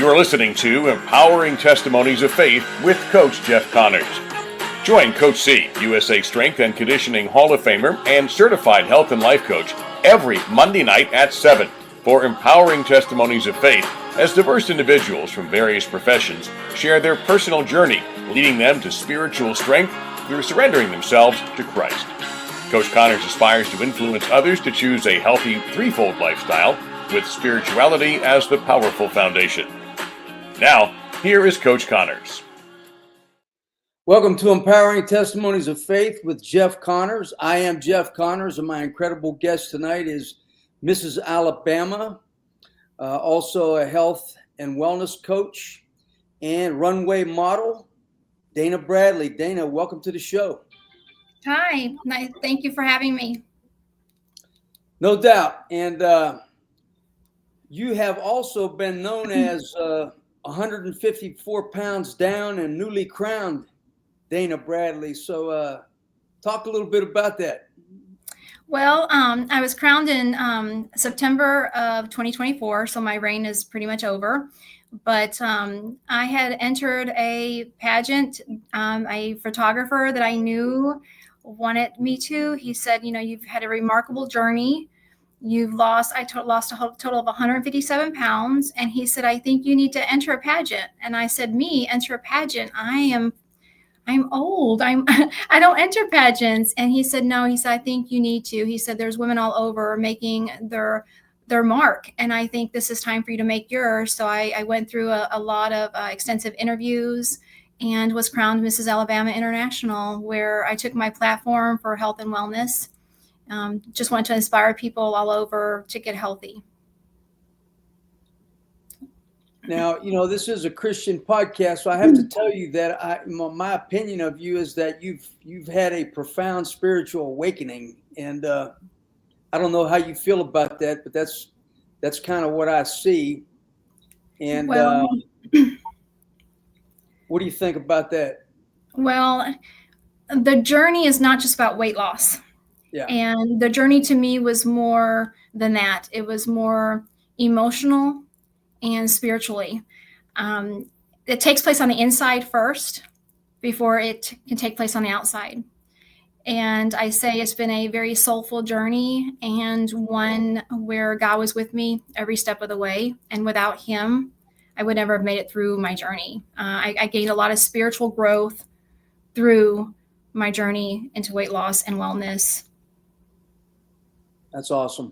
You're listening to Empowering Testimonies of Faith with Coach Jeff Connors. Join Coach C, USA Strength and Conditioning Hall of Famer and Certified Health and Life Coach every Monday night at 7 for Empowering Testimonies of Faith as diverse individuals from various professions share their personal journey, leading them to spiritual strength through surrendering themselves to Christ. Coach Connors aspires to influence others to choose a healthy threefold lifestyle with spirituality as the powerful foundation. Now, here is Coach Connors. Welcome to Empowering Testimonies of Faith with Jeff Connors. I am Jeff Connors, and my incredible guest tonight is Mrs. Alabama, also a health and wellness coach and runway model, Dana Bradley. Dana, welcome to the show. Hi, thank you for having me. No doubt. And you have also been known as 154 pounds down and newly crowned Dana Bradley. So talk a little bit about that. Well, I was crowned in September of 2024, so my reign is pretty much over. But I had entered a pageant. A photographer that I knew wanted me to. He said, you've had a remarkable journey. You've lost, lost a total of 157 pounds. And he said, I think you need to enter a pageant. And I said, me, enter a pageant? I'm old. I don't enter pageants. And he said, no, he said, I think you need to. He said, there's women all over making their mark. And I think this is time for you to make yours. So I went through a lot of extensive interviews and was crowned Mrs. Alabama International, where I took my platform for health and wellness. Just want to inspire people all over to get healthy. Now, this is a Christian podcast, so I have to tell you that my opinion of you is that you've had a profound spiritual awakening, and I don't know how you feel about that, but that's kind of what I see. And well, what do you think about that? Well, the journey is not just about weight loss. Yeah. And the journey to me was more than that. It was more emotional and spiritually. It takes place on the inside first before it can take place on the outside. And I say it's been a very soulful journey and one where God was with me every step of the way. And without him, I would never have made it through my journey. I gained a lot of spiritual growth through my journey into weight loss and wellness. That's awesome.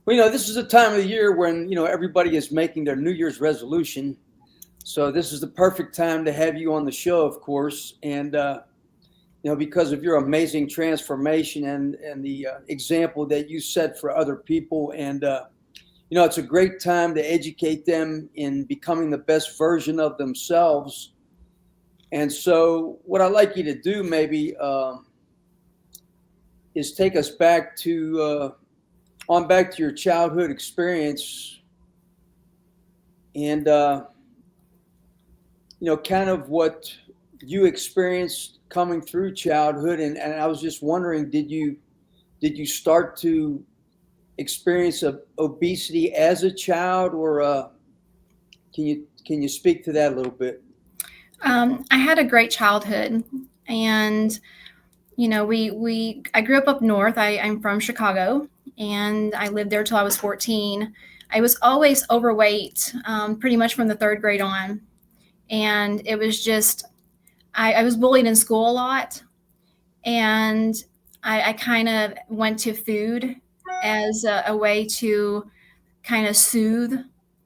Well, this is a time of the year when, everybody is making their New Year's resolution. So this is the perfect time to have you on the show, of course. And, because of your amazing transformation and the example that you set for other people. And, it's a great time to educate them in becoming the best version of themselves. And so what I'd like you to do maybe is take us back to your childhood experience and, kind of what you experienced coming through childhood. And I was just wondering, did you start to experience obesity as a child, or can you speak to that a little bit? I had a great childhood, and I grew up north. I'm from Chicago, and I lived there till I was 14. I was always overweight, pretty much from the third grade on, and it was just I was bullied in school a lot, and I kind of went to food as a way to kind of soothe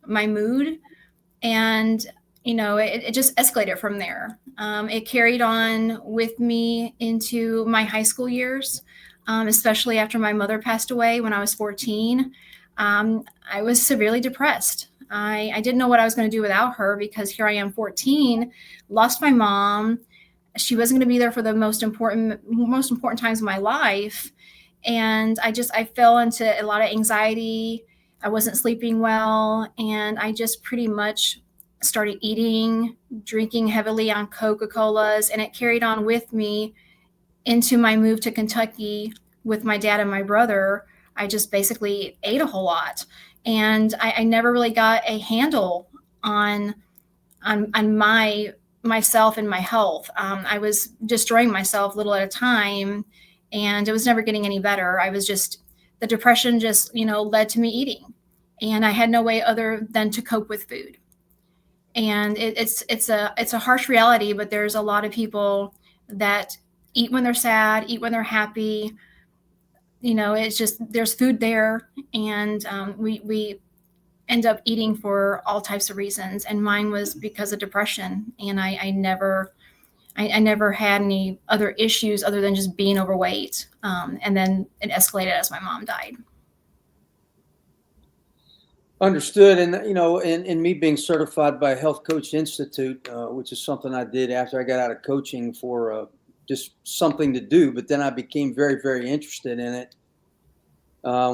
my mood, and it just escalated from there. It carried on with me into my high school years, especially after my mother passed away when I was 14. I was severely depressed. I didn't know what I was going to do without her, because here I am, 14, lost my mom. She wasn't going to be there for the most important times of my life. And I fell into a lot of anxiety. I wasn't sleeping well. And I just pretty much started drinking heavily on Coca-Colas, and it carried on with me into my move to Kentucky with my dad and my brother. I just basically ate a whole lot, and I never really got a handle on myself and my health. I was destroying myself little at a time, and it was never getting any better. The depression just, led to me eating, and I had no way other than to cope with food. And it's a harsh reality, but there's a lot of people that eat when they're sad, eat when they're happy. It's just, there's food there, and we end up eating for all types of reasons. And mine was because of depression, and I never had any other issues other than just being overweight. And then it escalated as my mom died. Understood. And, in me being certified by Health Coach Institute, which is something I did after I got out of coaching for just something to do, but then I became very, very interested in it.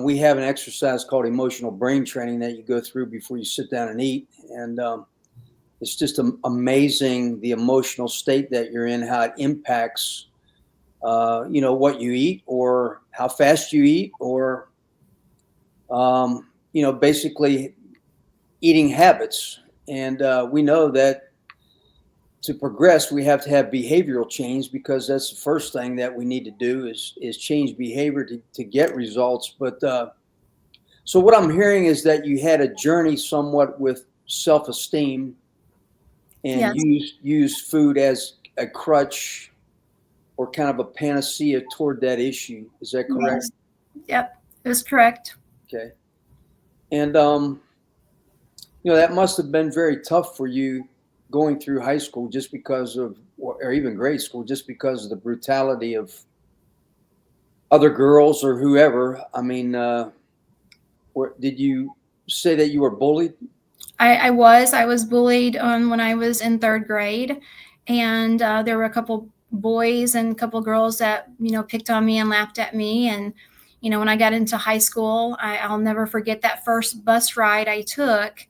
We have an exercise called emotional brain training that you go through before you sit down and eat. And it's just amazing the emotional state that you're in, how it impacts, what you eat or how fast you eat, or, basically eating habits. And we know that to progress, we have to have behavioral change, because that's the first thing that we need to do is change behavior to get results. But so what I'm hearing is that you had a journey somewhat with self-esteem, and Yes. use food as a crutch or kind of a panacea toward that issue. Is that correct? Yes. Yep. It was correct. Okay. And that must have been very tough for you going through high school, just because of, or even grade school, just because of the brutality of other girls or whoever. I mean, did you say that you were bullied? I was bullied when I was in third grade, and there were a couple boys and a couple girls that picked on me and laughed at me. And when I got into high school, I'll never forget that first bus ride I took.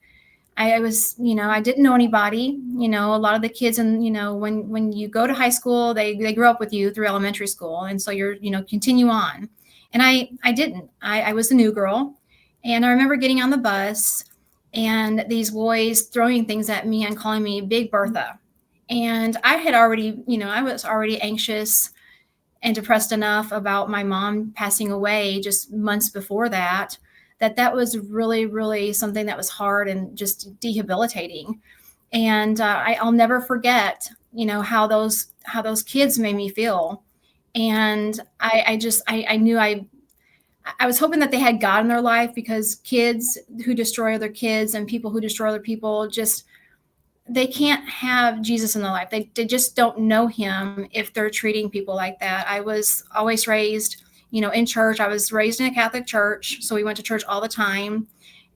I was, I didn't know anybody. A lot of the kids, and when you go to high school, they grow up with you through elementary school, and so you're continue on. And I didn't. I was the new girl, and I remember getting on the bus, and these boys throwing things at me and calling me Big Bertha. And I had already, I was already anxious and depressed enough about my mom passing away just months before that was really, really something that was hard and just debilitating. And I'll never forget, how those kids made me feel. And I knew I was hoping that they had God in their life, because kids who destroy other kids and people who destroy other people, they can't have Jesus in their life. They just don't know him if they're treating people like that. I was always raised, in church. I was raised in a Catholic church, so we went to church all the time.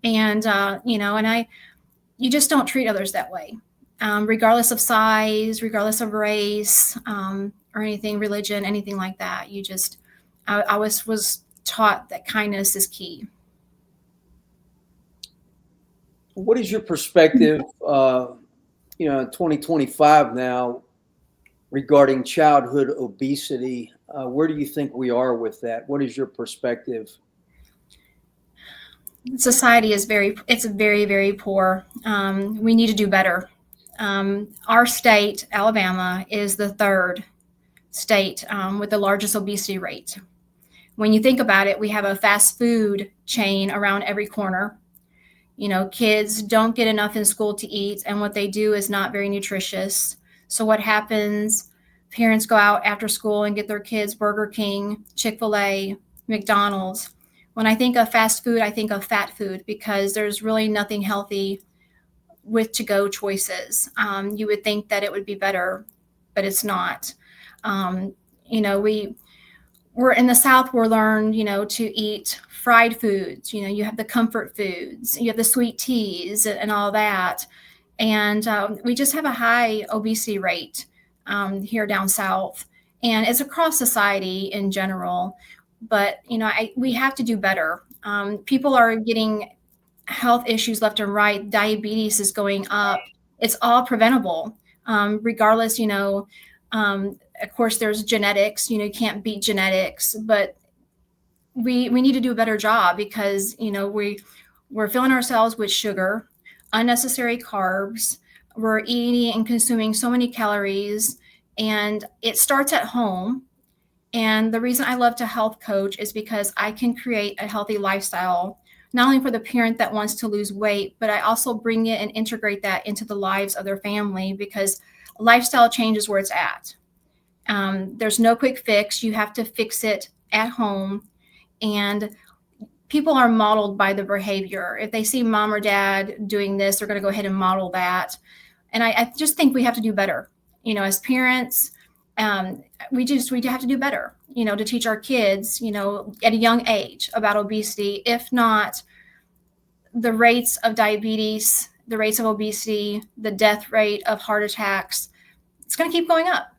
And, you just don't treat others that way, regardless of size, regardless of race, or anything, religion, anything like that. I was taught that kindness is key. What is your perspective, 2025 now, regarding childhood obesity? Where do you think we are with that? What is your perspective? Society is very, very poor. We need to do better. Our state, Alabama, is the third state with the largest obesity rate. When you think about it, we have a fast food chain around every corner. Kids don't get enough in school to eat, and what they do is not very nutritious. So what happens? Parents go out after school and get their kids Burger King, Chick-fil-A, McDonald's. When I think of fast food, I think of fat food, because there's really nothing healthy with to-go choices. You would think that it would be better, but it's not. We're in the South, we're learned, to eat fried foods. You have the comfort foods, you have the sweet teas and all that. And we just have a high obesity rate here down South. And it's across society in general. But, we have to do better. People are getting health issues left and right. Diabetes is going up. It's all preventable, regardless, of course, there's genetics. You can't beat genetics, but we need to do a better job, because we're filling ourselves with sugar. unnecessary carbs. We're eating and consuming so many calories, and it starts at home. And the reason I love to health coach is because I can create a healthy lifestyle, not only for the parent that wants to lose weight, but I also bring it and integrate that into the lives of their family, because lifestyle change is where it's at. There's no quick fix. You have to fix it at home. And people are modeled by the behavior. If they see mom or dad doing this, they're going to go ahead and model that. And I just think we have to do better. As parents, we have to do better, to teach our kids, at a young age about obesity. If not, the rates of diabetes, the rates of obesity, the death rate of heart attacks, it's going to keep going up.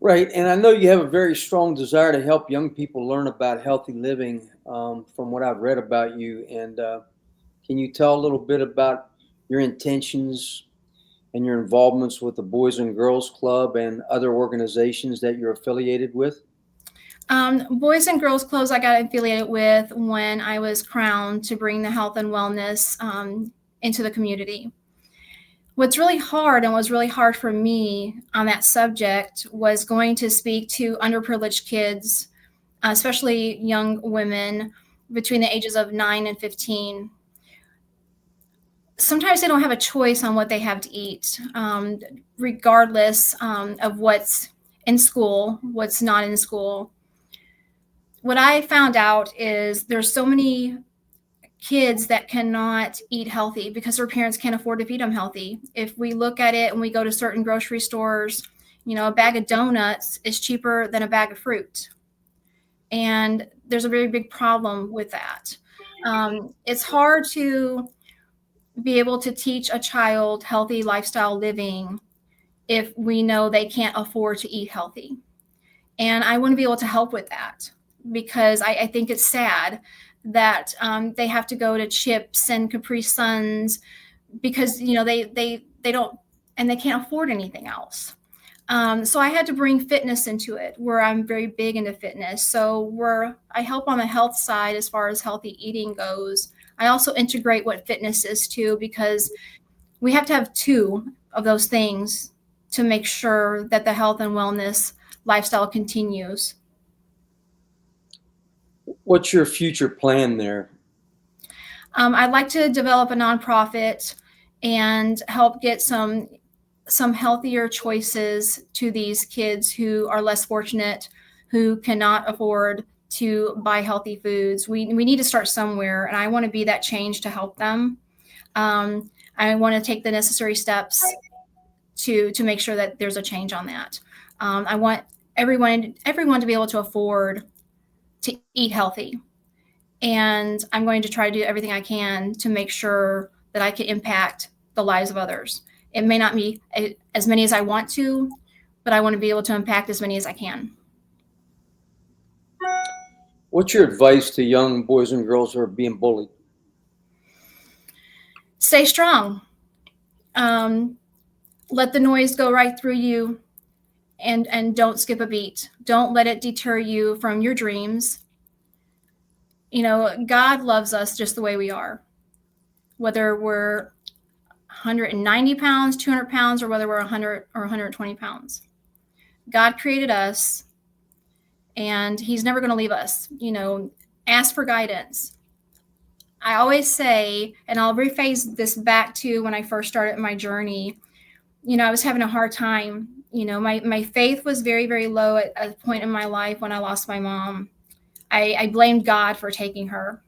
Right. And I know you have a very strong desire to help young people learn about healthy living, from what I've read about you. And can you tell a little bit about your intentions and your involvements with the Boys and Girls Club and other organizations that you're affiliated with? Boys and Girls Clubs I got affiliated with when I was crowned to bring the health and wellness into the community. What's really hard, and was really hard for me on that subject, was going to speak to underprivileged kids, especially young women between the ages of 9 and 15. Sometimes they don't have a choice on what they have to eat, regardless of what's in school, what's not in school. What I found out is there's so many kids that cannot eat healthy because their parents can't afford to feed them healthy. If we look at it and we go to certain grocery stores, a bag of donuts is cheaper than a bag of fruit. And there's a very big problem with that. It's hard to be able to teach a child healthy lifestyle living if we know they can't afford to eat healthy. And I want to be able to help with that, because I think it's sad that they have to go to chips and Capri Suns because they don't, and they can't afford anything else. So I had to bring fitness into it, where I'm very big into fitness. So I help on the health side as far as healthy eating goes. I also integrate what fitness is too, because we have to have two of those things to make sure that the health and wellness lifestyle continues. What's your future plan there? I'd like to develop a nonprofit and help get some healthier choices to these kids who are less fortunate, who cannot afford to buy healthy foods. We need to start somewhere, and I want to be that change to help them. I want to take the necessary steps to make sure that there's a change on that. I want everyone to be able to afford to eat healthy. And I'm going to try to do everything I can to make sure that I can impact the lives of others. It may not be as many as I want to, but I want to be able to impact as many as I can. What's your advice to young boys and girls who are being bullied? Stay strong. Let the noise go right through you, and don't skip a beat. Don't let it deter you from your dreams. God loves us just the way we are, whether we're 190 pounds, 200 pounds, or whether we're 100 or 120 pounds. God created us, and he's never going to leave us. Ask for guidance. I always say, and I'll rephrase this back to when I first started my journey, I was having a hard time. My faith was very, very low at a point in my life when I lost my mom. I blamed God for taking her.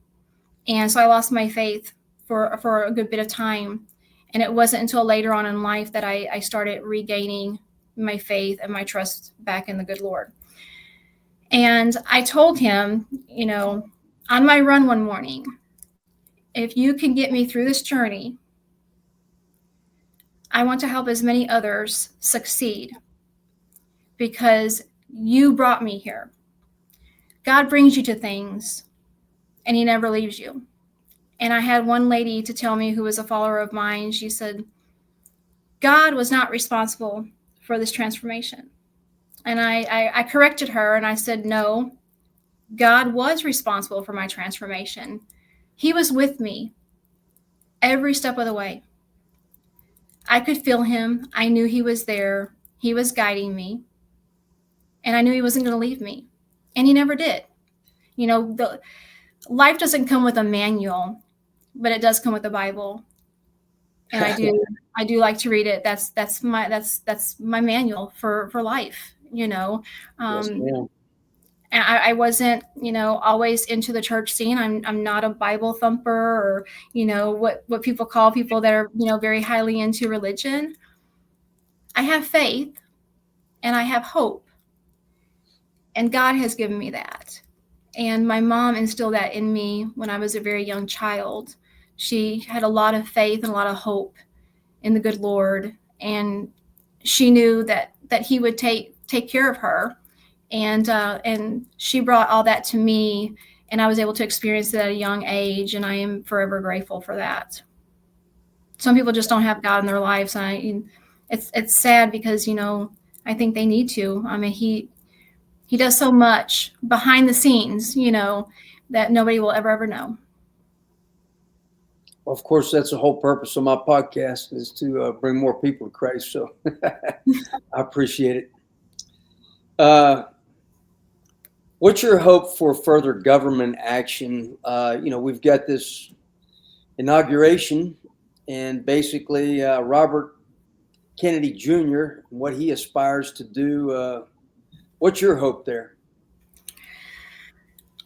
And so I lost my faith for a good bit of time. And it wasn't until later on in life that I started regaining my faith and my trust back in the good Lord. And I told him, on my run one morning, if you can get me through this journey, I want to help as many others succeed, because you brought me here. God brings you to things, and he never leaves you. And I had one lady to tell me, who was a follower of mine, she said, God was not responsible for this transformation. And I corrected her, and I said, no, God was responsible for my transformation. He was with me every step of the way. I could feel him. I knew he was there. He was guiding me. And I knew he wasn't going to leave me. And he never did. You know, the life doesn't come with a manual, but it does come with the Bible. And I do like to read it. That's my manual for life, you know. Yes, ma'am. I wasn't, you know, always into the church scene. I'm not a Bible thumper, or, you know, what people call people that are, you know, very highly into religion. I have faith and I have hope, and God has given me that. And my mom instilled that in me when I was a very young child. She had a lot of faith and a lot of hope in the good Lord, and she knew that he would take care of her. And she brought all that to me, and I was able to experience it at a young age, and I am forever grateful for that. Some people just don't have God in their lives, and it's sad because, you know, I think they need to. I mean, he does so much behind the scenes, you know, that nobody will ever know. Well, of course, that's the whole purpose of my podcast, is to bring more people to Christ. So I appreciate it. What's your hope for further government action? You know, we've got this inauguration, and basically Robert Kennedy Jr., what he aspires to do. What's your hope there?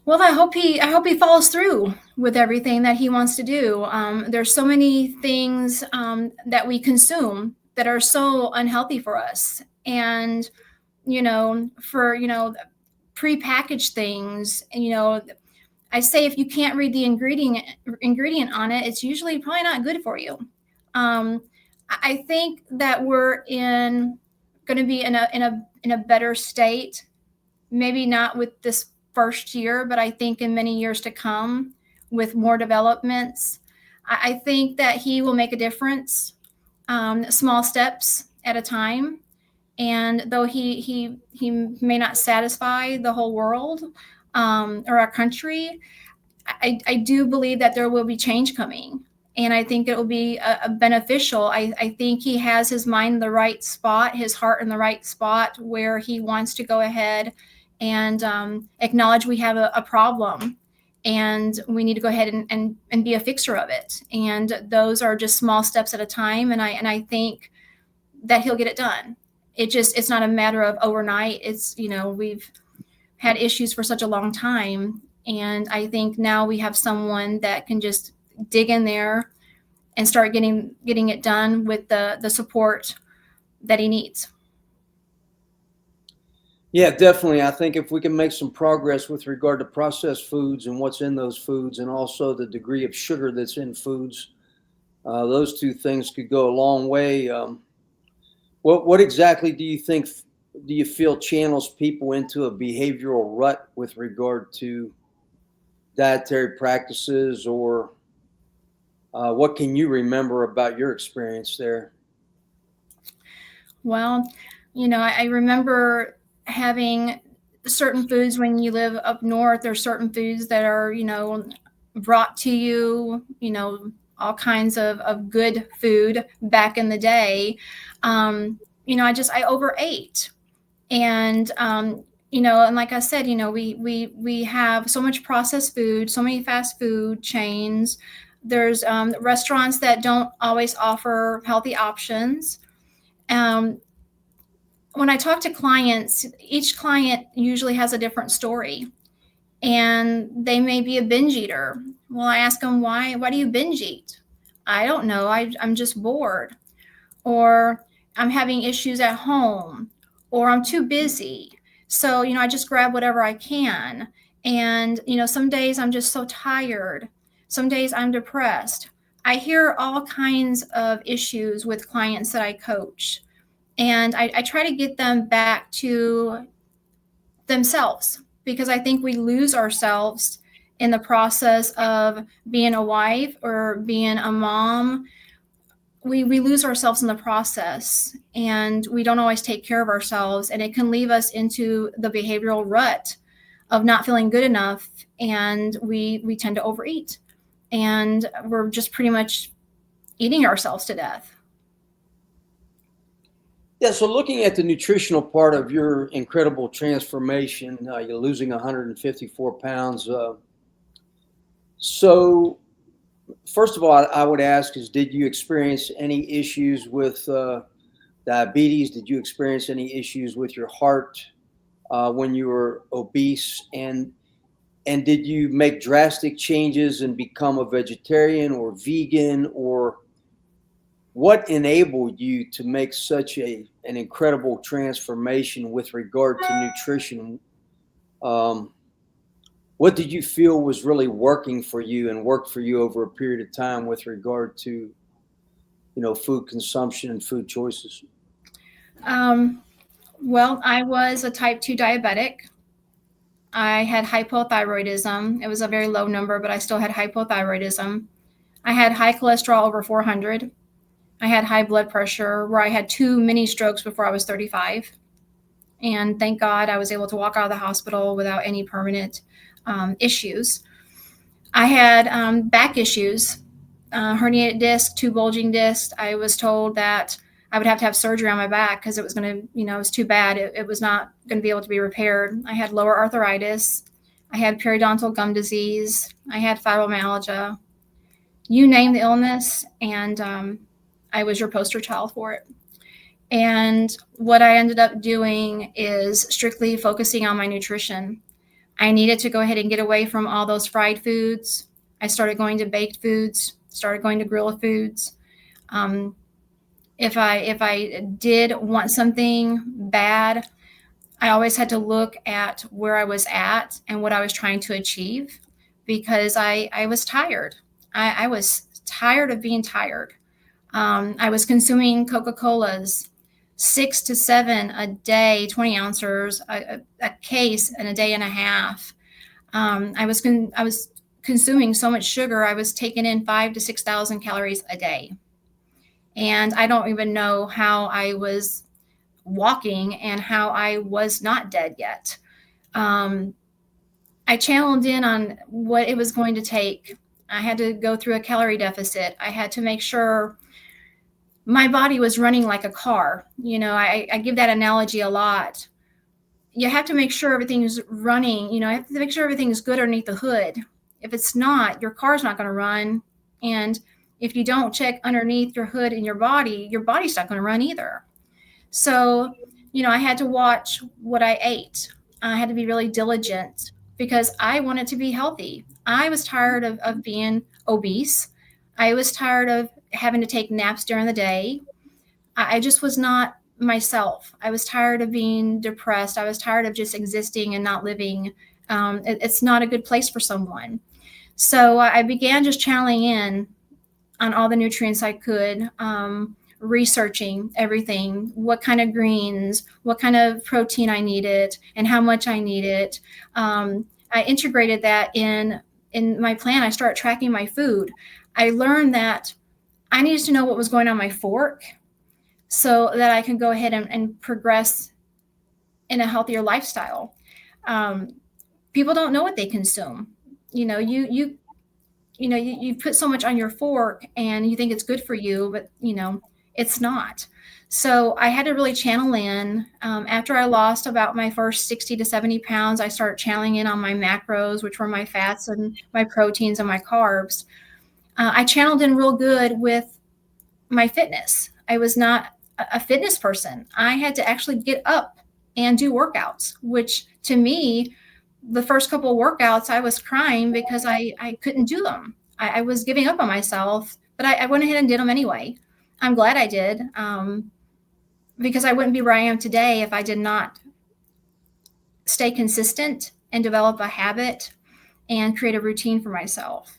Well, I hope he follows through with everything that he wants to do. There's so many things that we consume that are so unhealthy for us, and, you know, for, you know, prepackaged things, and, you know, I say if you can't read the ingredient on it, it's usually probably not good for you. I think that we're going to be in a better state, maybe not with this first year, but I think in many years to come, with more developments. I think that he will make a difference, small steps at a time. And though he may not satisfy the whole world, or our country, I do believe that there will be change coming. And I think it will be a beneficial. I think he has his mind in the right spot, his heart in the right spot, where he wants to go ahead and acknowledge we have a problem, and we need to go ahead and be a fixer of it. And those are just small steps at a time. And I think that he'll get it done. It's not a matter of overnight. It's, you know, we've had issues for such a long time. And I think now we have someone that can just dig in there and start getting it done with the support that he needs. Yeah, definitely. I think if we can make some progress with regard to processed foods and what's in those foods, and also the degree of sugar that's in foods, those two things could go a long way. What exactly do you feel channels people into a behavioral rut with regard to dietary practices, or what can you remember about your experience there? Well, you know, I remember having certain foods when you live up north. There's certain foods that are, you know, brought to you, you know, all kinds of good food back in the day. You know, I overate. And, you know, and like I said, you know, we have so much processed food, so many fast food chains. There's restaurants that don't always offer healthy options. When I talk to clients, each client usually has a different story, and they may be a binge eater. Well, I ask them, why do you binge eat? I don't know. I'm just bored, or I'm having issues at home, or I'm too busy. So, you know, I just grab whatever I can. And, you know, some days I'm just so tired. Some days I'm depressed. I hear all kinds of issues with clients that I coach. And I try to get them back to themselves, because I think we lose ourselves in the process of being a wife or being a mom. We lose ourselves in the process, and we don't always take care of ourselves, and it can leave us into the behavioral rut of not feeling good enough, and we tend to overeat, and we're just pretty much eating ourselves to death. Yeah, so looking at the nutritional part of your incredible transformation, you're losing 154 pounds. So, first of all, I would ask is, did you experience any issues with diabetes? Did you experience any issues with your heart when you were obese? And did you make drastic changes and become a vegetarian or vegan, or what enabled you to make such an incredible transformation with regard to nutrition? Um, what did you feel was really working for you and worked for you over a period of time with regard to, food consumption and food choices? Well, I was a type 2 diabetic. I had hypothyroidism. It was a very low number, but I still had hypothyroidism. I had high cholesterol over 400. I had high blood pressure where I had 2 mini strokes before I was 35. And thank God I was able to walk out of the hospital without any permanent issues. I had back issues, herniated disc, 2 bulging discs. I was told that I would have to have surgery on my back because it was going to, it was too bad. It was not going to be able to be repaired. I had lower arthritis. I had periodontal gum disease. I had fibromyalgia. You name the illness, and I was your poster child for it. And what I ended up doing is strictly focusing on my nutrition. I needed to go ahead and get away from all those fried foods. I started going to baked foods, started going to grilled foods. If I did want something bad, I always had to look at where I was at and what I was trying to achieve, because I was tired. I was tired of being tired. I was consuming Coca-Colas, 6 to 7 a day, 20 ounces, a case in a day and a half. I was consuming so much sugar. I was taking in 5,000 to 6,000 calories a day. And I don't even know how I was walking and how I was not dead yet. I channeled in on what it was going to take. I had to go through a calorie deficit. I had to make sure my body was running like a car. I give that analogy a lot. You have to make sure everything's running. I have to make sure everything's good underneath the hood. If it's not, your car's not going to run. And if you don't check underneath your hood in your body's not going to run either. So, I had to watch what I ate. I had to be really diligent because I wanted to be healthy. I was tired of being obese. I was tired of having to take naps during the day. I just was not myself. I was tired of being depressed. I was tired of just existing and not living. It's not a good place for someone. So I began just channeling in on all the nutrients I could, researching everything, what kind of greens, what kind of protein I needed, and how much I needed. I integrated that in my plan. I started tracking my food. I learned that I needed to know what was going on my fork so that I can go ahead and progress in a healthier lifestyle. People don't know what they consume. You put so much on your fork and you think it's good for you, but it's not. So I had to really channel in. After I lost about my first 60 to 70 pounds, I started channeling in on my macros, which were my fats and my proteins and my carbs. I channeled in real good with my fitness. I was not a fitness person. I had to actually get up and do workouts, which to me, the first couple of workouts, I was crying because I couldn't do them. I was giving up on myself, but I went ahead and did them anyway. I'm glad I did, because I wouldn't be where I am today if I did not stay consistent and develop a habit and create a routine for myself.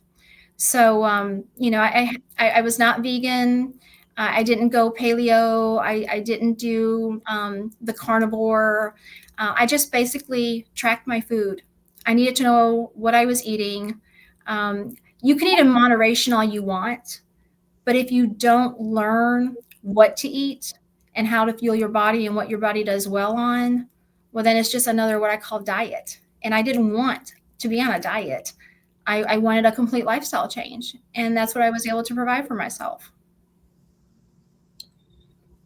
So, I was not vegan. I didn't go paleo. I didn't do the carnivore. I just basically tracked my food. I needed to know what I was eating. You can eat in moderation all you want, but if you don't learn what to eat and how to fuel your body and what your body does well on, well, then it's just another what I call diet. And I didn't want to be on a diet. I wanted a complete lifestyle change. And that's what I was able to provide for myself.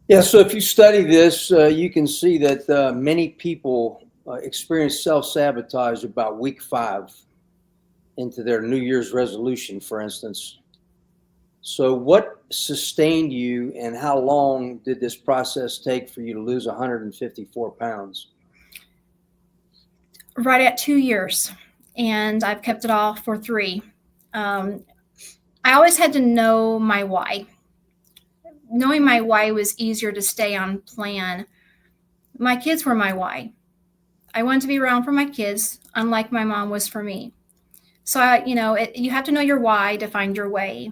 Yeah, so if you study this, you can see that many people experience self-sabotage about week 5 into their New Year's resolution, for instance. So what sustained you, and how long did this process take for you to lose 154 pounds? Right at 2 years, and I've kept it off for 3. I always had to know my why. Knowing my why was easier to stay on plan. My kids were my why. I wanted to be around for my kids, unlike my mom was for me. So, you have to know your why to find your way.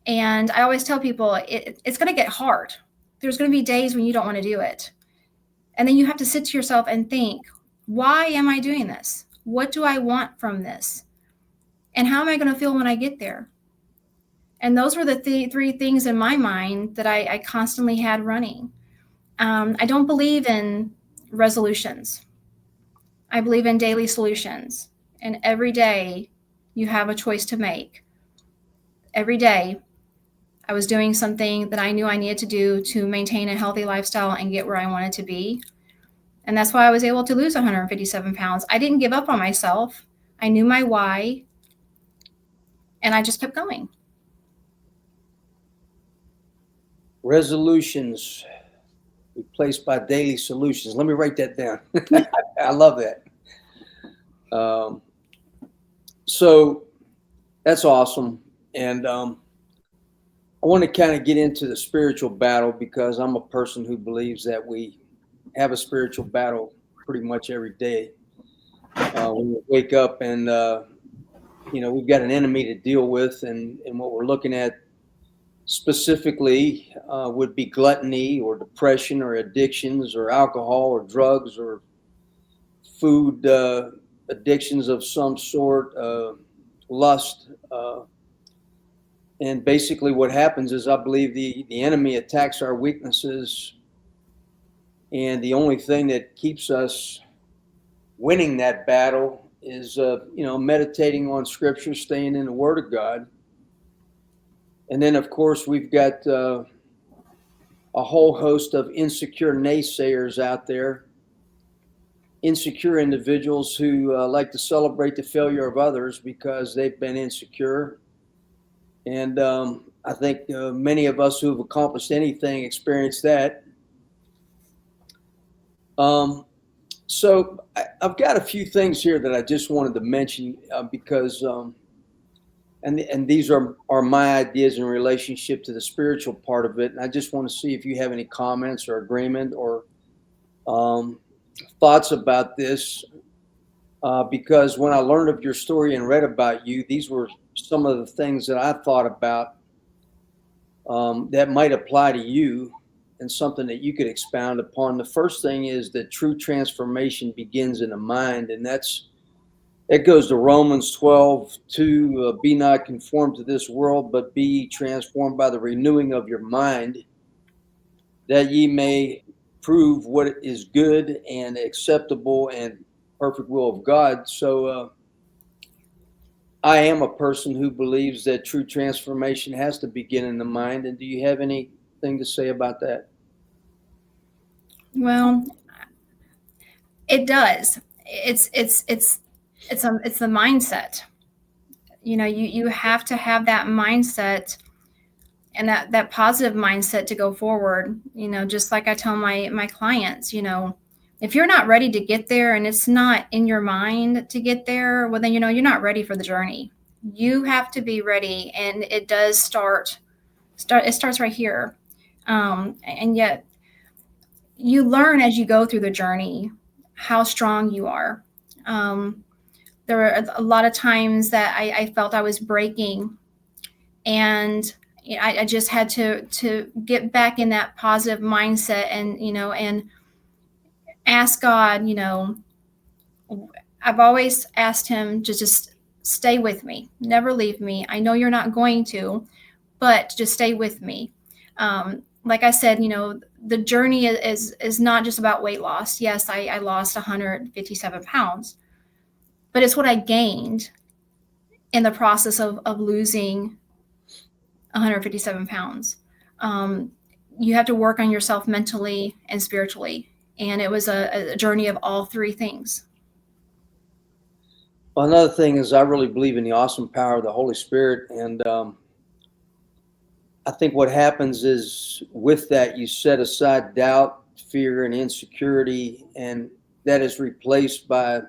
And I always tell people it's going to get hard. There's going to be days when you don't want to do it. And then you have to sit to yourself and think, why am I doing this? What do I want from this? And how am I going to feel when I get there? And those were the 3 things in my mind that I constantly had running. I don't believe in resolutions. I believe in daily solutions. And every day you have a choice to make. Every day I was doing something that I knew I needed to do to maintain a healthy lifestyle and get where I wanted to be. And that's why I was able to lose 157 pounds. I didn't give up on myself. I knew my why, and I just kept going. Resolutions replaced by daily solutions. Let me write that down. I love that. So that's awesome. And I want to kind of get into the spiritual battle, because I'm a person who believes that we have a spiritual battle pretty much every day. When we wake up and, we've got an enemy to deal with, and what we're looking at specifically would be gluttony or depression or addictions or alcohol or drugs or food addictions of some sort, lust. And basically what happens is, I believe the enemy attacks our weaknesses. And the only thing that keeps us winning that battle is, meditating on Scripture, staying in the Word of God. And then, of course, we've got a whole host of insecure naysayers out there, insecure individuals who like to celebrate the failure of others because they've been insecure. And I think many of us who have accomplished anything experience that. So I've got a few things here that I just wanted to mention because, and these are my ideas in relationship to the spiritual part of it. And I just want to see if you have any comments or agreement or thoughts about this. Because when I learned of your story and read about you, these were some of the things that I thought about that might apply to you, and something that you could expound upon. The first thing is that true transformation begins in the mind, and it goes to Romans 12:2. Be not conformed to this world, but be transformed by the renewing of your mind, that ye may prove what is good and acceptable and perfect will of God. So I am a person who believes that true transformation has to begin in the mind. And do you have anything to say about that? Well, it does. It's the mindset. You have to have that mindset, and that positive mindset to go forward. Just like I tell my clients, if you're not ready to get there and it's not in your mind to get there, well then you're not ready for the journey. You have to be ready, and it does start. It starts right here, and yet you learn as you go through the journey how strong you are. There were a lot of times that I felt I was breaking, and I just had to get back in that positive mindset, and ask God. I've always asked Him to just stay with me, never leave me. I know you're not going to, but just stay with me. Like I said, the journey is not just about weight loss. Yes, I lost 157 pounds, but it's what I gained in the process of losing 157 pounds. you have to work on yourself mentally and spiritually. And it was a journey of all three things. Well, another thing is I really believe in the awesome power of the Holy Spirit. And I think what happens is with that, you set aside doubt, fear, and insecurity, and that is replaced by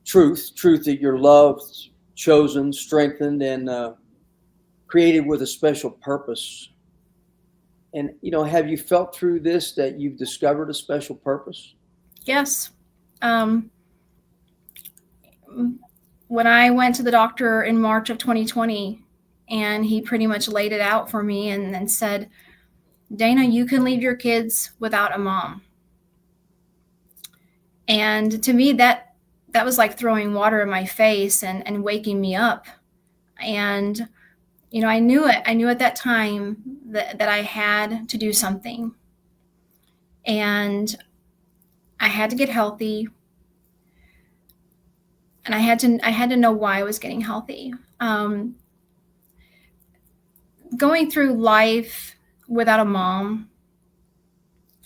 truth that you're loved, chosen, strengthened, and created with a special purpose. And, have you felt through this that you've discovered a special purpose? Yes. When I went to the doctor in March of 2020, and he pretty much laid it out for me and said, Dana, you can leave your kids without a mom. And to me, that was like throwing water in my face and waking me up. And, I knew it. I knew at that time that I had to do something. And I had to get healthy. And I had to know why I was getting healthy. Going through life without a mom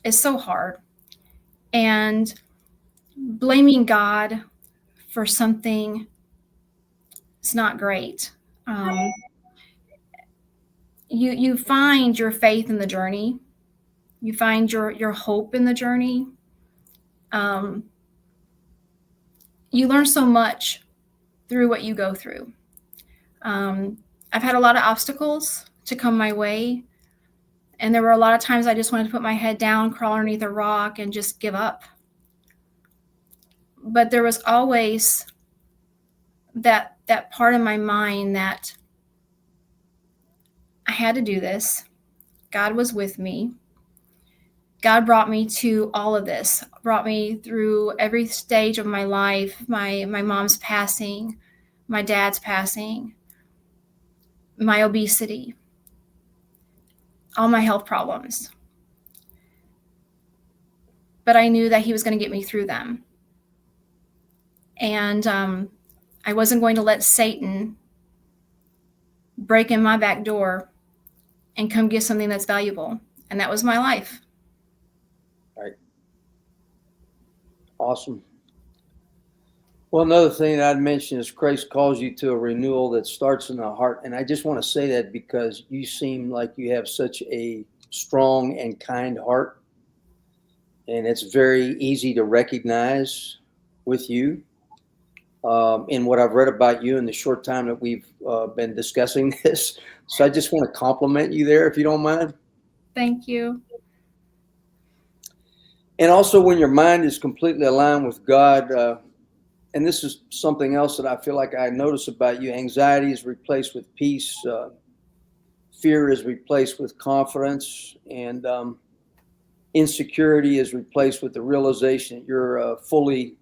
is so hard. And blaming God for something is not great. You find your faith in the journey. You find your hope in the journey. You learn so much through what you go through. I've had a lot of obstacles to come my way. And there were a lot of times I just wanted to put my head down, crawl underneath a rock, and just give up. But there was always that part of my mind that I had to do this. God was with me. God brought me to all of this, brought me through every stage of my life, my mom's passing, my dad's passing, my obesity, all my health problems. But I knew that he was going to get me through them. And I wasn't going to let Satan break in my back door and come get something that's valuable. And that was my life. Right. Awesome. Well, another thing that I'd mention is Christ calls you to a renewal that starts in the heart. And I just want to say that because you seem like you have such a strong and kind heart. And it's very easy to recognize with you. In what I've read about you in the short time that we've been discussing this. So I just want to compliment you there, if you don't mind. Thank you. And also when your mind is completely aligned with God, and this is something else that I feel like I notice about you, anxiety is replaced with peace, fear is replaced with confidence, and insecurity is replaced with the realization that you're fully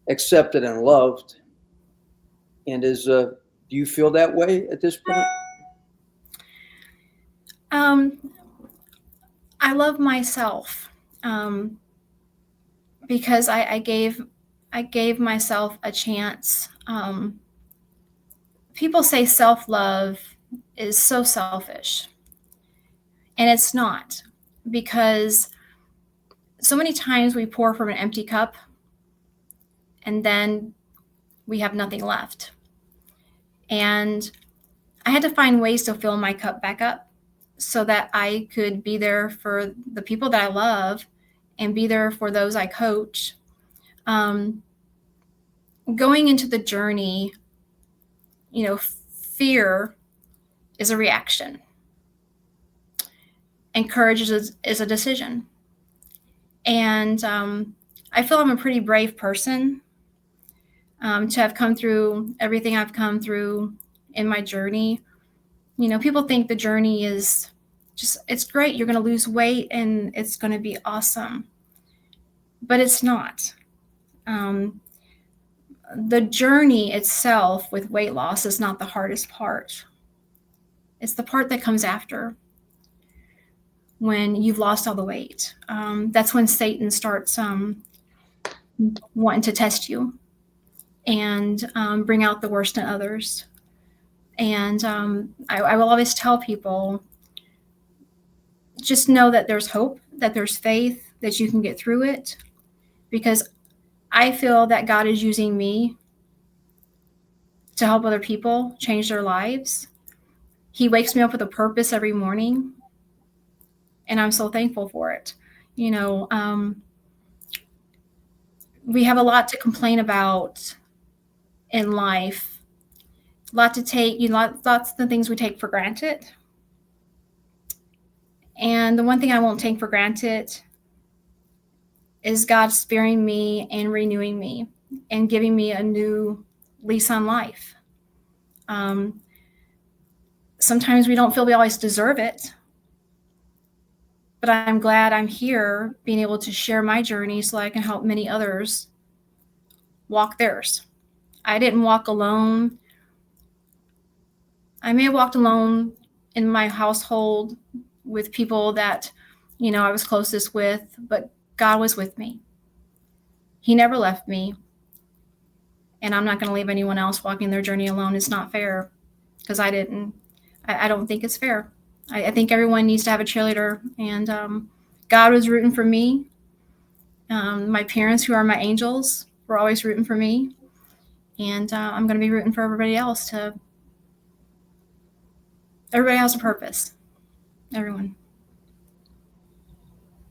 accepted and loved. And do you feel that way at this point? I love myself because I gave myself a chance. People say self-love is so selfish, and it's not, because so many times we pour from an empty cup and then we have nothing left. And I had to find ways to fill my cup back up so that I could be there for the people that I love and be there for those I coach. Going into the journey, fear is a reaction, and courage is a decision. And I feel I'm a pretty brave person to have come through everything I've come through in my journey. People think the journey is it's great. You're going to lose weight and it's going to be awesome. But it's not. The journey itself with weight loss is not the hardest part. It's the part that comes after, when you've lost all the weight. That's when Satan starts wanting to test you and bring out the worst in others. And I will always tell people, just know that there's hope, that there's faith, that you can get through it, because I feel that God is using me to help other people change their lives. He wakes me up with a purpose every morning, and I'm so thankful for it. You know, we have a lot to complain about in life, a lot to take, lots of the things we take for granted. And the one thing I won't take for granted is God sparing me and renewing me and giving me a new lease on life. Sometimes we don't feel we always deserve it, but I'm glad I'm here being able to share my journey so I can help many others walk theirs. I didn't walk alone. I may have walked alone in my household with people that, I was closest with, but God was with me. He never left me. And I'm not going to leave anyone else walking their journey alone. It's not fair, because I didn't. I don't think it's fair. I think everyone needs to have a cheerleader, and God was rooting for me. My parents, who are my angels, were always rooting for me, and I'm going to be rooting for everybody else. Everybody has a purpose. Everyone.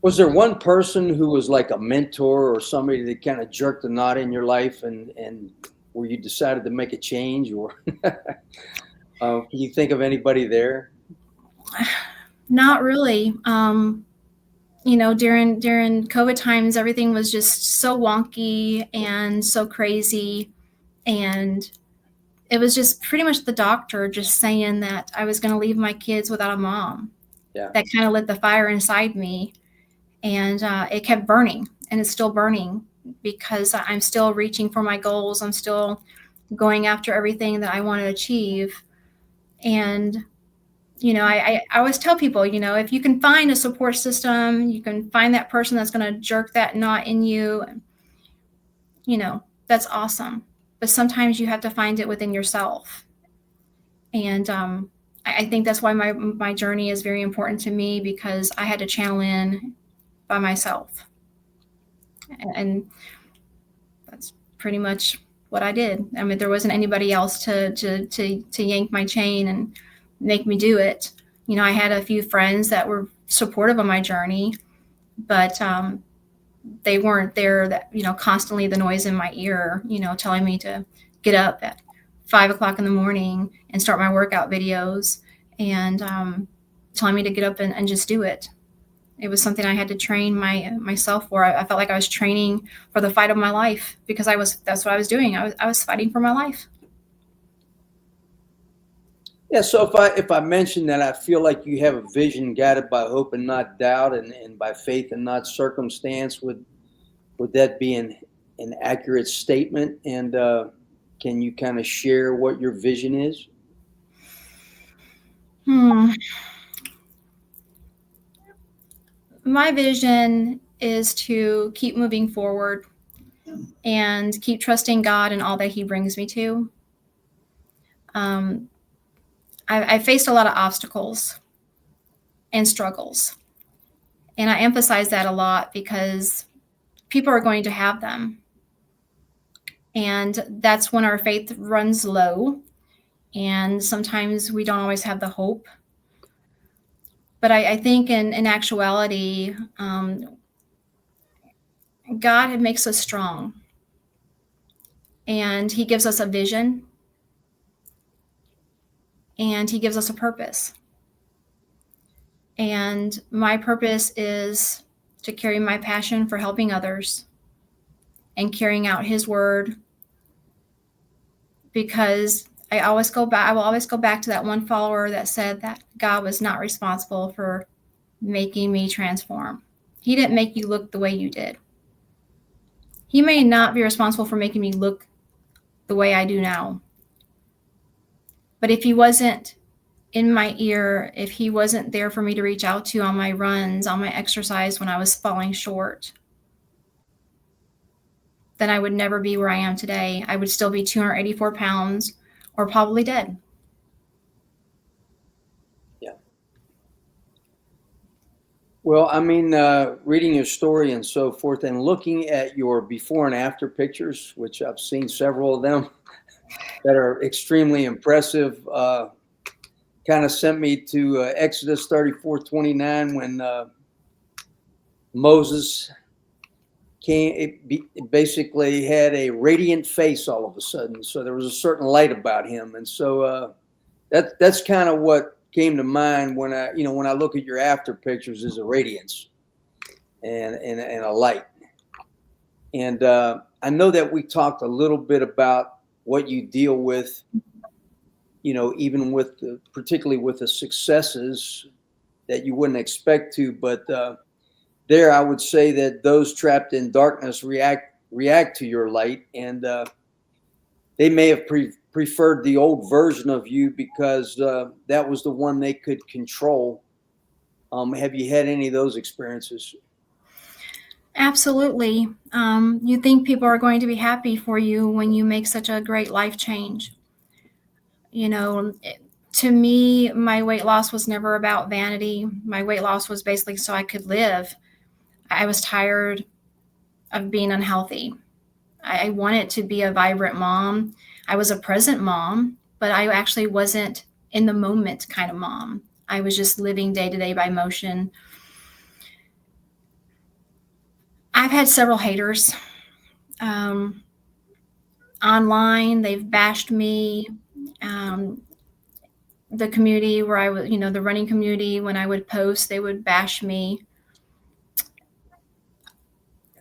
Was there one person who was like a mentor or somebody that kind of jerked the knot in your life, and where you decided to make a change, or can you think of anybody there? Not really. During COVID times, everything was just so wonky and so crazy, and it was just pretty much the doctor just saying that I was going to leave my kids without a mom. Yeah. That kind of lit the fire inside me, and it kept burning, and it's still burning, because I'm still reaching for my goals. I'm still going after everything that I want to achieve. And, I always tell people, if you can find a support system, you can find that person that's going to jerk that knot in you, that's awesome. But sometimes you have to find it within yourself. And I think that's why my journey is very important to me, because I had to channel in by myself. And that's pretty much what I did. I mean, there wasn't anybody else to yank my chain and make me do it. I had a few friends that were supportive of my journey, but they weren't there, that, constantly the noise in my ear, telling me to get up at 5 o'clock in the morning and start my workout videos, and telling me to get up and just do it. It was something I had to train myself for. I felt like I was training for the fight of my life, because that's what I was doing. I was fighting for my life. Yeah. So if I mention that I feel like you have a vision guided by hope and not doubt, and by faith and not circumstance, would that be an accurate statement? And can you kind of share what your vision is? My vision is to keep moving forward and keep trusting God in all that He brings me to. I faced a lot of obstacles and struggles, and I emphasize that a lot, because people are going to have them, and that's when our faith runs low, and sometimes we don't always have the hope. But I think in actuality, God makes us strong, and He gives us a vision, and He gives us a purpose. And my purpose is to carry my passion for helping others and carrying out His word, because I will always go back to that one follower that said that God was not responsible for making me transform. He didn't make you look the way you did. He may not be responsible for making me look the way I do now. But if He wasn't in my ear, if He wasn't there for me to reach out to on my runs, on my exercise when I was falling short, then I would never be where I am today. I would still be 284 pounds or probably dead. Yeah. Well, I mean, reading your story and so forth, and looking at your before and after pictures, which I've seen several of them that are extremely impressive, kind of sent me to Exodus 34:29 when Moses came. It basically had a radiant face all of a sudden, so there was a certain light about him, and so that's kind of what came to mind when I look at your after pictures is a radiance and a light. And I know that we talked a little bit about what you deal with, even with particularly with the successes that you wouldn't expect to, but there I would say that those trapped in darkness react to your light, and they may have preferred the old version of you because that was the one they could control. Have you had any of those experiences? Absolutely. You think people are going to be happy for you when you make such a great life change. To me, my weight loss was never about vanity. My weight loss was basically so I could live. I was tired of being unhealthy. I wanted to be a vibrant mom. I was a present mom, but I actually wasn't in the moment kind of mom. I was just living day to day by motion. I've had several haters. Online, they've bashed me. The community where I was, the running community, when I would post, they would bash me.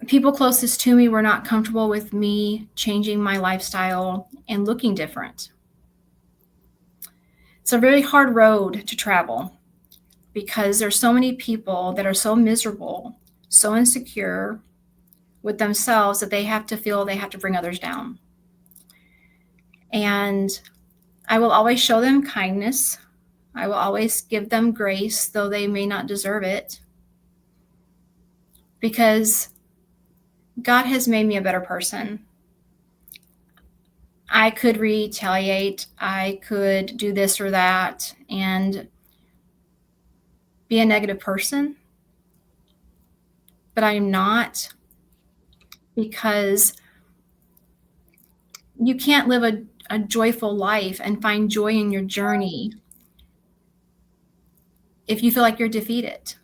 People closest to me were not comfortable with me changing my lifestyle and looking different. It's a very hard road to travel because there's so many people that are so miserable, so insecure with themselves that they have to feel they have to bring others down. And I will always show them kindness. I will always give them grace, though they may not deserve it, because God has made me a better person. I could retaliate. I could do this or that and be a negative person, but I'm not, because you can't live a joyful life and find joy in your journey if you feel like you're defeated.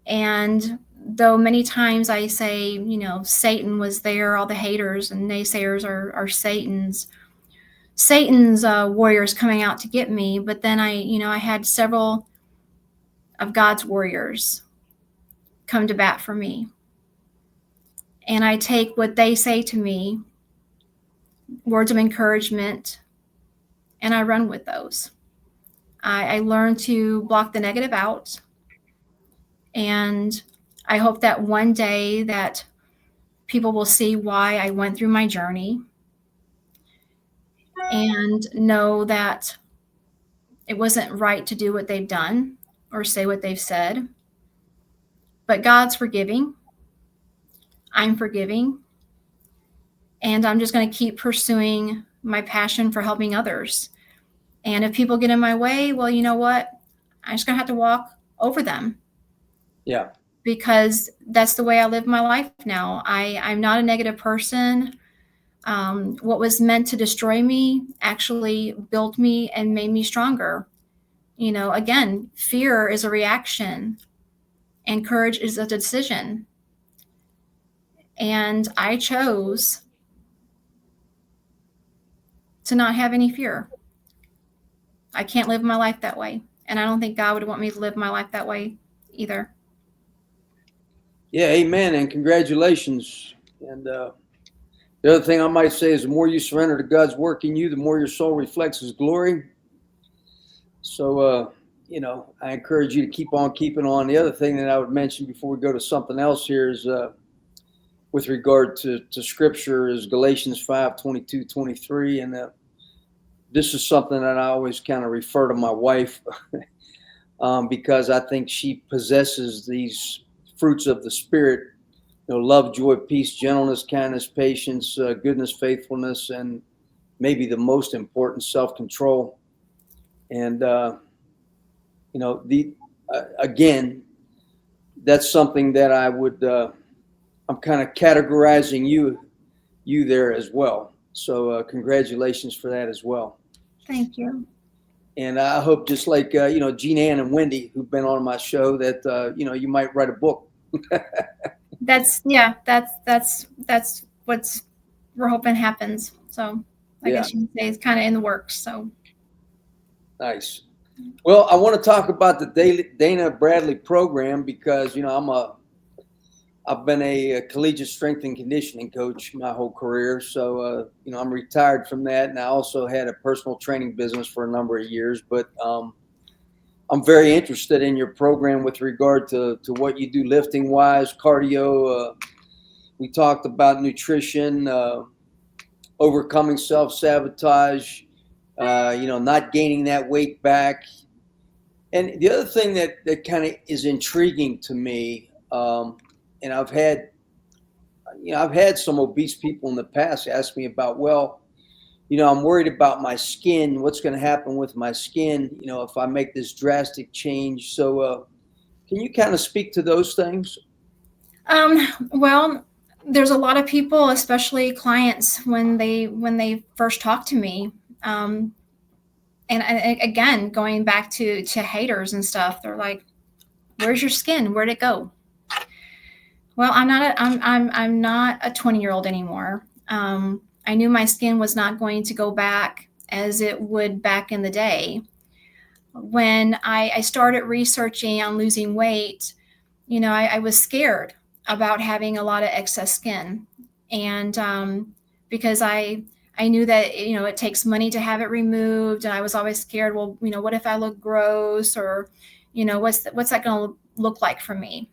And though many times I say, Satan was there, all the haters and naysayers are Satan's warriors coming out to get me. But then I had several of God's warriors come to bat for me. And I take what they say to me, words of encouragement, and I run with those. I learn to block the negative out. And I hope that one day that people will see why I went through my journey and know that it wasn't right to do what they've done or say what they've said. But God's forgiving. I'm forgiving. And I'm just going to keep pursuing my passion for helping others. And if people get in my way, well, you know what? I'm just going to have to walk over them. Yeah. Because that's the way I live my life now. I'm not a negative person. What was meant to destroy me actually built me and made me stronger. Again, fear is a reaction and courage is a decision. And I chose to not have any fear. I can't live my life that way. And I don't think God would want me to live my life that way either. Yeah, amen, and congratulations. And the other thing I might say is the more you surrender to God's work in you, the more your soul reflects His glory. So, I encourage you to keep on keeping on. The other thing that I would mention before we go to something else here is with regard to Scripture is Galatians 5:22-23. And this is something that I always kind of refer to my wife because I think she possesses these fruits of the Spirit, love, joy, peace, gentleness, kindness, patience, goodness, faithfulness, and maybe the most important, self-control. And, again, that's something that I would, I'm kind of categorizing you there as well. So congratulations for that as well. Thank you. And I hope, just like Jean Ann and Wendy, who've been on my show, that you might write a book. That's what's we're hoping happens. So I guess you can say it's kind of in the works. So nice. Well, I want to talk about the Dana Bradley program because I've been a collegiate strength and conditioning coach my whole career. So I'm retired from that, and I also had a personal training business for a number of years. But I'm very interested in your program with regard to what you do lifting wise, cardio. We talked about nutrition, overcoming self-sabotage, not gaining that weight back. And the other thing that kind of is intriguing to me, and I've had some obese people in the past ask me about, well, I'm worried about my skin. What's going to happen with my skin, if I make this drastic change? So can you kind of speak to those things? Well, there's a lot of people, especially clients, when they first talk to me, and again, going back to haters and stuff, they're like, "Where's your skin? Where'd it go?" Well, I'm not a 20-year-old anymore. I knew my skin was not going to go back as it would back in the day. When I started researching on losing weight, I was scared about having a lot of excess skin, and because I knew that it takes money to have it removed, and I was always scared. Well, what if I look gross, or what's that going to look like for me?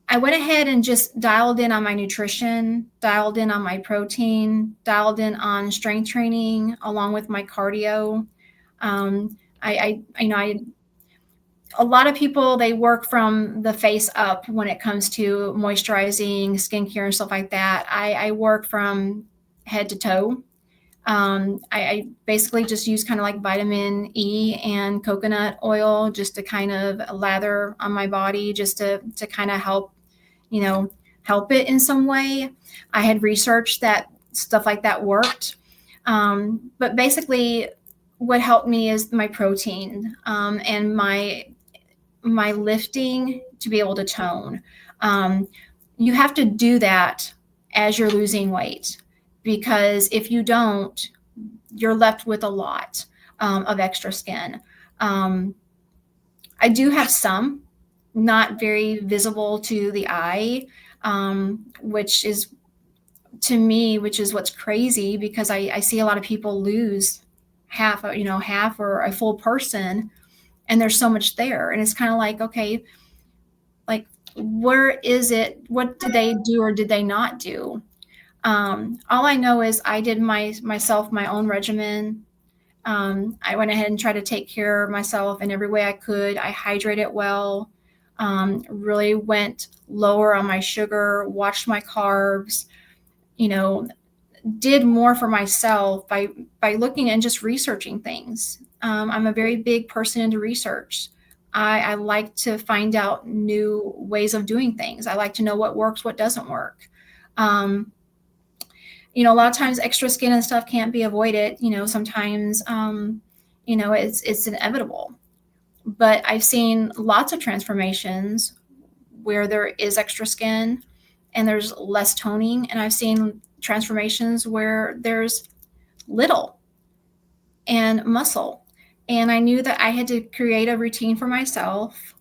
I went ahead and just dialed in on my nutrition, dialed in on my protein, dialed in on strength training along with my cardio. A lot of people, they work from the face up when it comes to moisturizing, skincare, and stuff like that. I work from head to toe. I basically just use kind of like vitamin E and coconut oil just to kind of lather on my body, just to kind of help it in some way. I had researched that stuff like that worked. But basically what helped me is my protein, and my lifting to be able to tone. You have to do that as you're losing weight, because if you don't, you're left with a lot of extra skin. I do have some, not very visible to the eye, which is what's crazy, because I see a lot of people lose half or a full person, and there's so much there. And it's kind of like, okay, like, where is it? What did they do or did they not do? All I know is I did my own regimen. I went ahead and tried to take care of myself in every way I could. I hydrated well, really went lower on my sugar, watched my carbs, did more for myself by looking and just researching things. I'm a very big person into research. I like to find out new ways of doing things. I like to know what works, what doesn't work. A lot of times extra skin and stuff can't be avoided. Sometimes, it's inevitable. But I've seen lots of transformations where there is extra skin and there's less toning. And I've seen transformations where there's little and muscle. And I knew that I had to create a routine for myself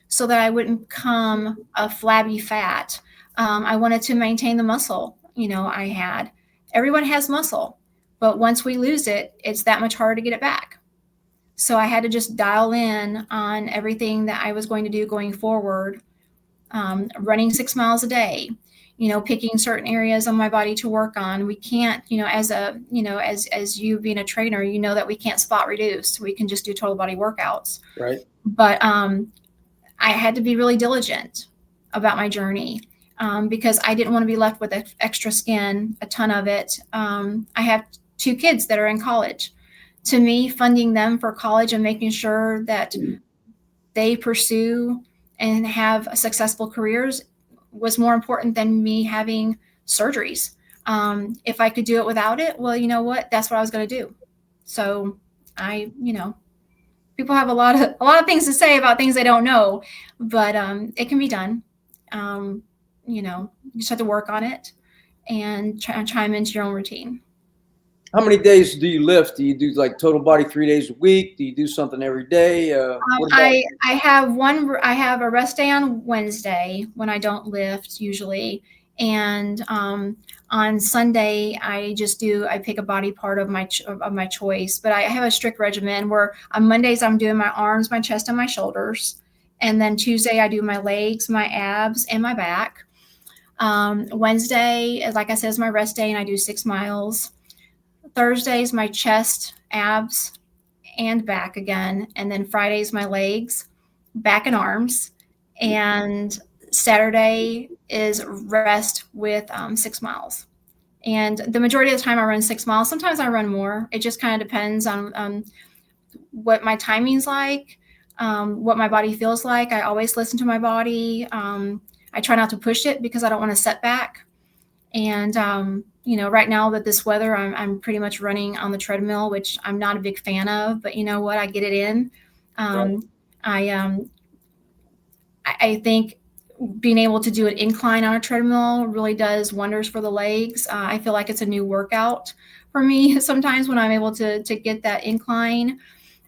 so that I wouldn't become a flabby fat. I wanted to maintain the muscle, I had. Everyone has muscle, but once we lose it, it's that much harder to get it back. So I had to just dial in on everything that I was going to do going forward. Running 6 miles a day, picking certain areas on my body to work on. We can't, as you being a trainer, that we can't spot reduce. We can just do total body workouts. Right. But I had to be really diligent about my journey, because I didn't want to be left with extra skin, a ton of it. I have 2 kids that are in college. To me, funding them for college and making sure that they pursue and have successful careers was more important than me having surgeries. If I could do it without it, well, you know what? That's what I was going to do. So people have a lot of things to say about things they don't know, but it can be done. You just have to work on it and chime into your own routine. How many days do you lift? Do you do like total body 3 days a week? Do you do something every day? I have a rest day on Wednesday when I don't lift usually, and on Sunday I pick a body part of my choice. But I have a strict regimen where on Mondays I'm doing my arms, my chest, and my shoulders, and then Tuesday I do my legs, my abs, and my back. Wednesday, like I said, is my rest day, and I do 6 miles. Thursdays my chest, abs, and back again, and then Friday's my legs, back, and arms, and Saturday is rest with 6 miles. And the majority of the time I run 6 miles. Sometimes I run more. It just kind of depends on what my timing's like, what my body feels like. I always listen to my body. I try not to push it because I don't want to set back. And right now with this weather, I'm pretty much running on the treadmill, which I'm not a big fan of, but you know what, I get it in. Right. I think being able to do an incline on a treadmill really does wonders for the legs. I feel like it's a new workout for me sometimes when I'm able to get that incline.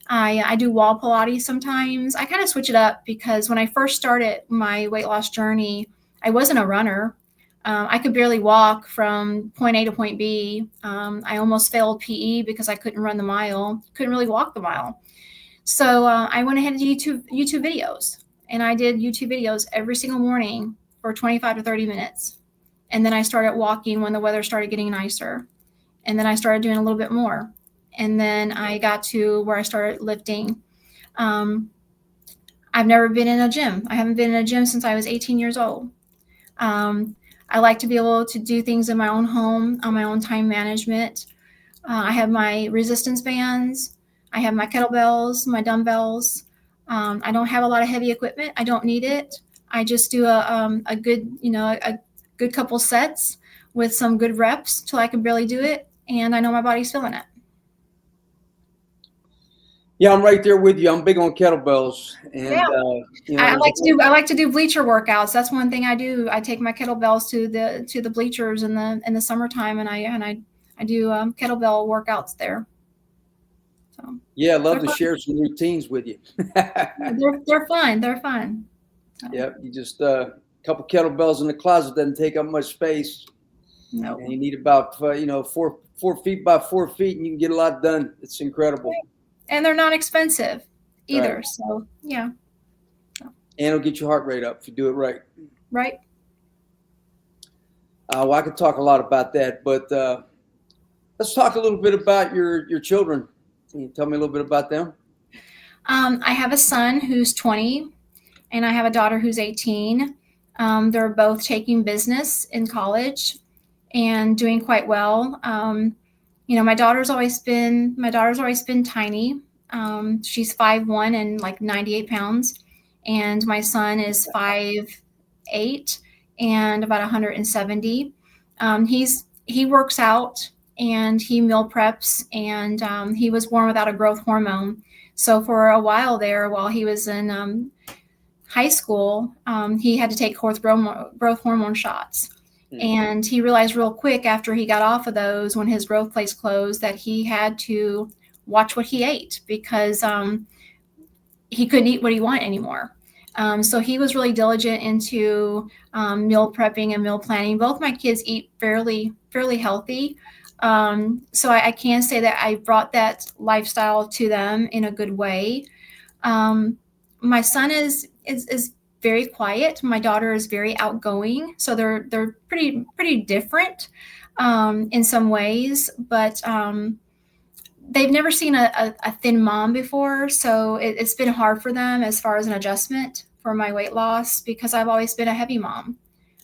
I do wall Pilates sometimes. I kind of switch it up because when I first started my weight loss journey, I wasn't a runner. I could barely walk from point A to point B. I almost failed PE because I couldn't run the mile, couldn't really walk the mile. So I went ahead and did YouTube videos. And I did YouTube videos every single morning for 25 to 30 minutes. And then I started walking when the weather started getting nicer. And then I started doing a little bit more. And then I got to where I started lifting. I've never been in a gym. I haven't been in a gym since I was 18 years old. I like to be able to do things in my own home, on my own time management. I have my resistance bands. I have my kettlebells, my dumbbells. I don't have a lot of heavy equipment. I don't need it. I just do a good couple sets with some good reps till I can barely do it. And I know my body's feeling it. Yeah, I'm right there with you. I'm big on kettlebells, and I like to do bleacher workouts. That's one thing I do. I take my kettlebells to the bleachers in the summertime, and I do kettlebell workouts there. So yeah, I'd love to share some routines with you. They're fun. They're fun. So. Yeah, you just a couple kettlebells in the closet doesn't take up much space. No, and you need about 4 feet by 4 feet, and you can get a lot done. It's incredible. Right. And they're not expensive either. Right. So, yeah. And it'll get your heart rate up if you do it right. Right. Well, I could talk a lot about that, but let's talk a little bit about your children. Can you tell me a little bit about them? I have a son who's 20, and I have a daughter who's 18. They're both taking business in college and doing quite well. My daughter's always been tiny. She's 5'1" and like 98 pounds. And my son is 5'8" and about 170. He works out and he meal preps, and he was born without a growth hormone. So for a while there, while he was in high school, he had to take growth hormone shots. And he realized real quick after he got off of those, when his growth plates closed, that he had to watch what he ate because he couldn't eat what he wanted anymore. So he was really diligent into meal prepping and meal planning. Both my kids eat fairly healthy. So I can say that I brought that lifestyle to them in a good way. My son is very quiet. My daughter is very outgoing. So they're pretty different in some ways, but they've never seen a thin mom before. So it's been hard for them as far as an adjustment for my weight loss because I've always been a heavy mom.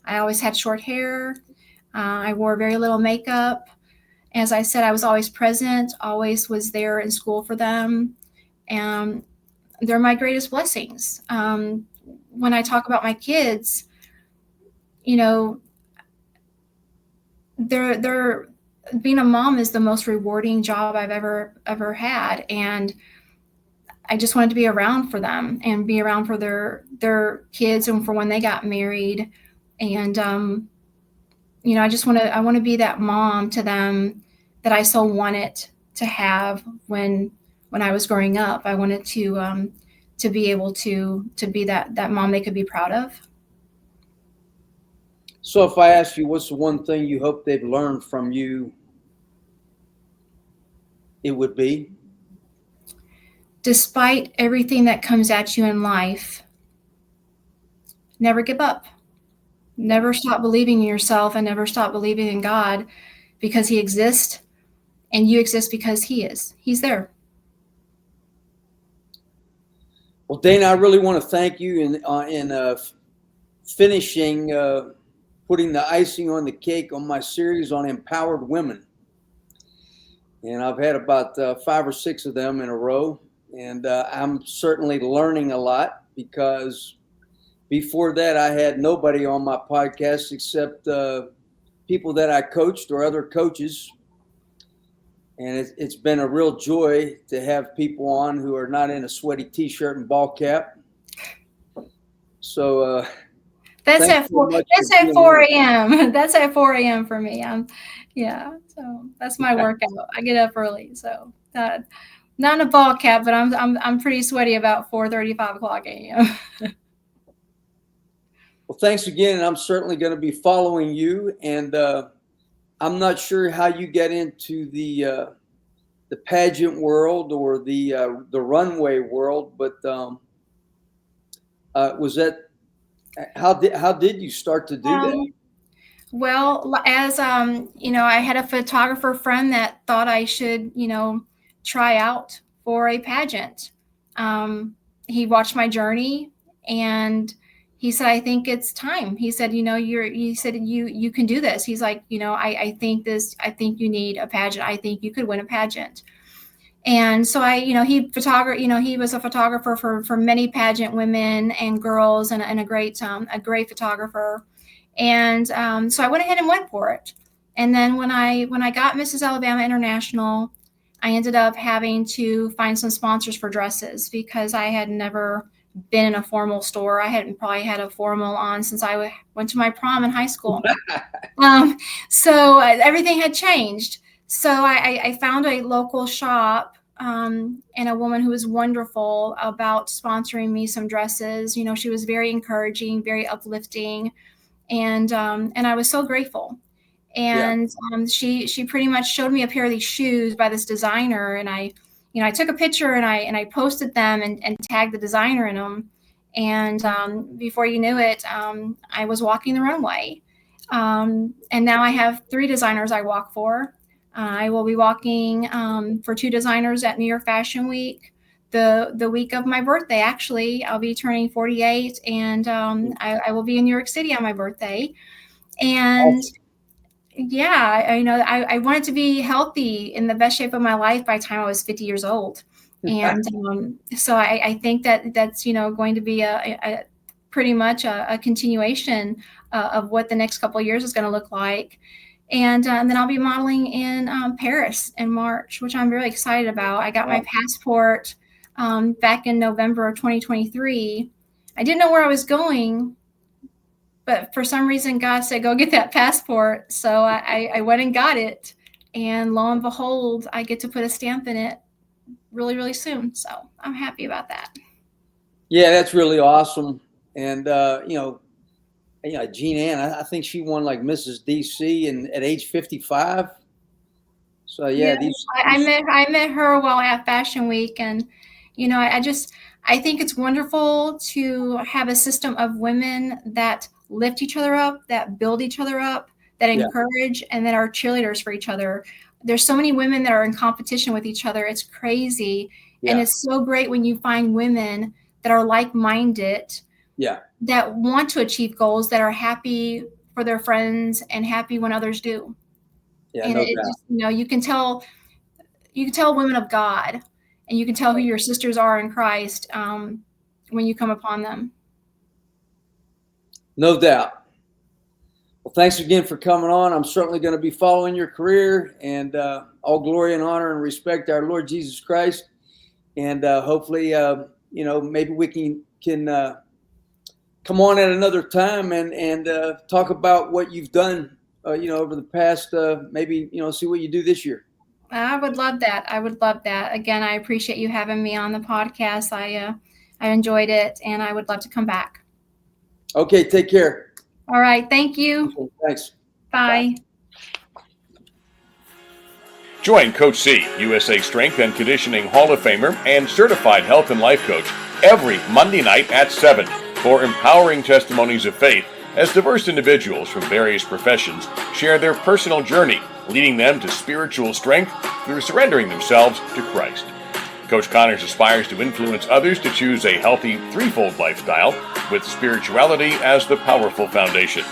I always had short hair. I wore very little makeup. As I said, I was always present, always was there in school for them. And they're my greatest blessings. When I talk about my kids, you know, they're being a mom is the most rewarding job I've ever had, and I just wanted to be around for them and be around for their kids and for when they got married, and you know, I want to be that mom to them that I so wanted to have when I was growing up. I wanted to be able to be that mom they could be proud of. So if I ask you, what's the one thing you hope they've learned from you, it would be? Despite everything that comes at you in life, never give up. Never stop believing in yourself and never stop believing in God, because He exists and you exist because He is. He's there. Well, Dana, I really want to thank you in finishing, putting the icing on the cake on my series on empowered women. And I've had about 5 or 6 of them in a row. And I'm certainly learning a lot, because before that, I had nobody on my podcast except people that I coached or other coaches. And it's been a real joy to have people on who are not in a sweaty T-shirt and ball cap. So that's at 4 a.m. That's at 4 a.m. for me. So that's my workout. I get up early, so not in a ball cap, but I'm pretty sweaty about 4:30, 5 o'clock a.m. Well, thanks again, and I'm certainly going to be following you. And I'm not sure how you get into the pageant world or the runway world, but was that how did you start to do that? Well, as you know, I had a photographer friend that thought I should, you know, try out for a pageant. He watched my journey and he said, I think it's time. He said, you know, you can do this. He's like, you know, I think you need a pageant. I think you could win a pageant. And so he was a photographer for many pageant women and girls, and a great photographer. And so I went ahead and went for it. And then when I got Mrs. Alabama International, I ended up having to find some sponsors for dresses, because I had never been in a formal store. I hadn't probably had a formal on since I went to my prom in high school. So everything had changed. So I found a local shop and a woman who was wonderful about sponsoring me some dresses. You know, she was very encouraging, very uplifting, and I was so grateful. And she pretty much showed me a pair of these shoes by this designer, and I took a picture and I posted them and tagged the designer in them. And before you knew it, I was walking the runway. And now I have 3 designers I walk for. I will be walking for 2 designers at New York Fashion Week. The week of my birthday, actually, I'll be turning 48, and I will be in New York City on my birthday. And yeah, I wanted to be healthy in the best shape of my life by the time I was 50 years old. And so I think that's going to be a pretty much a continuation of what the next couple of years is going to look like. And then I'll be modeling in Paris in March, which I'm really excited about. I got my passport back in November of 2023. I didn't know where I was going, but for some reason, God said, go get that passport. So I went and got it. And lo and behold, I get to put a stamp in it really, really soon. So I'm happy about that. Yeah, that's really awesome. And, Jean Ann, I think she won like Mrs. DC and at age 55. So I met her while at Fashion Week, and I think it's wonderful to have a system of women that lift each other up, that build each other up, that encourage, and that are cheerleaders for each other. There's so many women that are in competition with each other. It's crazy. Yeah. And it's so great when you find women that are like-minded, that want to achieve goals, that are happy for their friends and happy when others do. Yeah, and you can tell women of God. and you can tell who your sisters are in Christ when you come upon them. No doubt. Well, thanks again for coming on. I'm certainly going to be following your career, and all glory and honor and respect to our Lord Jesus Christ. And hopefully, maybe we can come on at another time and talk about what you've done, over the past, maybe, see what you do this year. I would love that. Again, I appreciate you having me on the podcast. I enjoyed it, and I would love to come back. Okay, take care. All right, thank you. Okay, thanks. Bye. Join Coach C, USA Strength and Conditioning Hall of Famer and certified health and life coach every Monday night at 7 for empowering testimonies of faith as diverse individuals from various professions share their personal journey, leading them to spiritual strength through surrendering themselves to Christ. Coach Connors aspires to influence others to choose a healthy threefold lifestyle with spirituality as the powerful foundation.